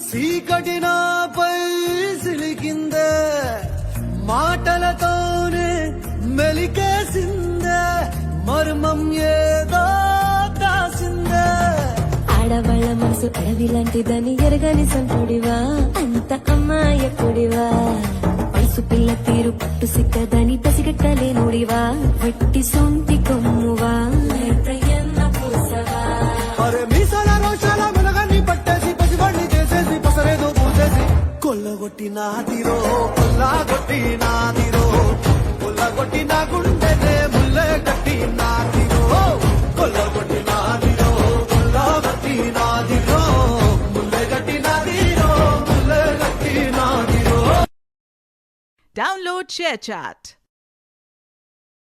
చీకటి నాపై సిలికిందే మాటలతోనే మెలికేసిందే మర్మం ఏదో దాసిందే ఆడవాళ్ళ మనసు అడవి లాంటిదని ఎరగని సంతుడివా అంత అమ్మాయకుడివా పైసు పిల్ల తీరు పట్టు సిక్కదని పసిగట్టలేనుడివా వట్టి సొంటి కొమ్మువా అరే మీసాల రోషాల వెలగన్ని పట్టేసి పసివాణ్ణి చేసేసి పసరేదో పూసేసి కొల్లగొట్టి నాదిరో కొల్లగొట్టి నాదిరో కొల్లగొట్టి నా గుండెనే ముల్లె కట్టి నాదిరో కొల్లగొట్టి నాదిరో కొల్లగొట్టి నాదిరో ముల్లె కట్టి నాదిరో ముల్లె కట్టి నాదిరో Download ShareChat.